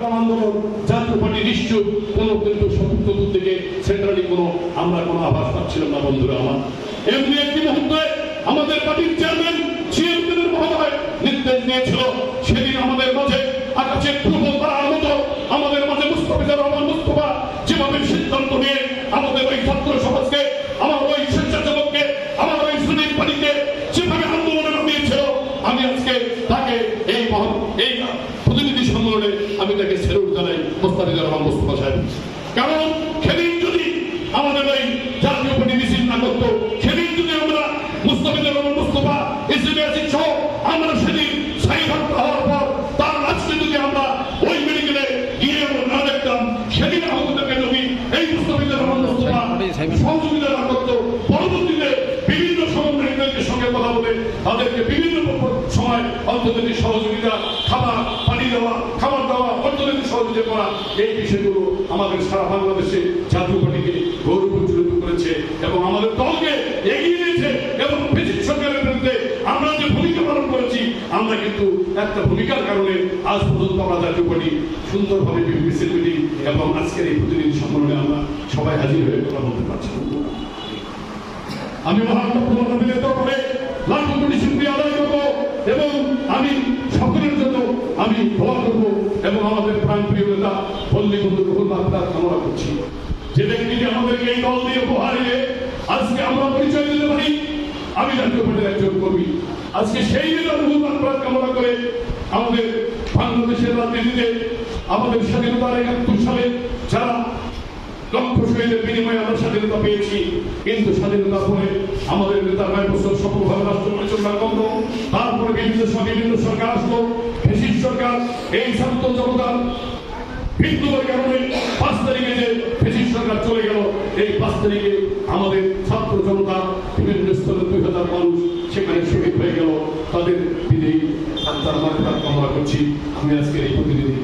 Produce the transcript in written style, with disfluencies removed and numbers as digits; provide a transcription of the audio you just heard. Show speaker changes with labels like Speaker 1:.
Speaker 1: গণ আন্দোলন জাতীয় পার্টি নিশ্চয় কোনো কিন্তু চতুর্দিকে সেন্ট্রালি আমরা কোনো আভাস পাচ্ছিলাম না বন্ধুরা আমার। এমনি একটি মুহূর্তে আমাদের পার্টির চেয়ারম্যান সিএমপির মহোদয় নির্দেশ দিয়েছিল, সেদিন আমাদের মাঝে আকাশের ধ্রুব তারার মতো আমাদের মাঝে মুস্তাফিজুর রহমান মুস্তাফা যেভাবে সিদ্ধান্ত নিয়ে আমাদের ওই ছাত্র সমাজকে, আমার ওই স্বেচ্ছাসেবককে, আমার ওই শ্রমিক পার্টিকে যেভাবে আন্দোলনে নামিয়েছিল, আমি আজকে তাকে এই প্রতিনিধি সম্মেলনে আমি তাকে স্যালুট জানাই মুস্তাফিজুর রহমান মুস্তাফা সাহেব। কারণ সেদিন যদি আমাদের ওই জাতীয় পার্টি মিছিল না করতো, সেদিন যদি আমরা মুস্তাফিজুর রহমান মুস্তাফা ইসলামিক সহ আমরা সেদিন সাইফাক্ত হওয়ার পর তার লাশকে যদি আমরা ওই মেডিকেলে গিয়ে না দেখতাম, সেদিন আমাদেরকে যদি এই মুস্তাফিজুর রহমান মুস্তাফা সহযোগিতা না করতো, পরবর্তীতে বিভিন্ন সমন্বয়কদের সঙ্গে কথা বলে তাদেরকে বিভিন্ন সময় অর্থনৈতিক সহযোগিতা, খাবার পানি দেওয়া, খাবার দেওয়া, অর্থনৈতিক সহযোগিতা করা, এই বিষয়গুলো আমাদের সারা বাংলাদেশে জাতীয় পার্টিকে গৌরব উজ্জ্বলিত করেছে এবং আমাদের দলকে এগিয়ে নিয়েছে। এবং ব্রিটিশ সরকারের বিরুদ্ধে আমরা যে ভূমিকা পালন করেছি, আমরা কিন্তু একটা ভূমিকার কারণে আজ পর্যন্ত আমরা জাতীয় পার্টি সুন্দরভাবে মিছিল মিটিং এবং আজকের এই প্রতিনিধি সম্মেলনে আমরা সবাই হাজির হয়ে কথা বলতে পারছি। আমি মহাত্মা করে লাখ কোটি শুকরিয়া আদায় করবো এবং আমি সকলের জন্য আমি দোয়া করবো এবং আমাদের প্রাণপ্রিয় নেতা পল্লী বন্ধু রুহুল আখতার কামনা করছি, যে ব্যক্তিটি আমাদেরকে এই দল দিয়ে উপহার দিয়ে আজকে আমরা পরিচয় দিতে পারি আমি জাতীয় পার্টির একজন কর্মী। আজকে সেই নেতা রুহুল আখতার কামনা করে আমাদের বাংলাদেশের রাজনীতিতে আমাদের স্বাধীনতার ৭১ সালে যারা লক্ষ শহীদের বিনিময়ে আমরা স্বাধীনতা পেয়েছি, কিন্তু স্বাধীনতার পরে আমাদের নেতা ৯ বছর সফলভাবে রাষ্ট্র পরিচালনা করলো। তারপরে বিভিন্ন সরকার আসলো, ফ্যাসিস্ট সরকার। এই ছাত্র জনতার বিদ্রোহের কারণে ৫ তারিখে যে ফ্যাসিস্ট সরকার চলে গেল, এই ৫ তারিখে আমাদের ছাত্র জনতা বিভিন্ন স্তরে ২,০০০ মানুষ সেখানে শহীদ হয়ে গেল। তাদের বিদেয়ী আত্মার মাত্রার কামনা করছি। আমি আজকের এই প্রতিনিধি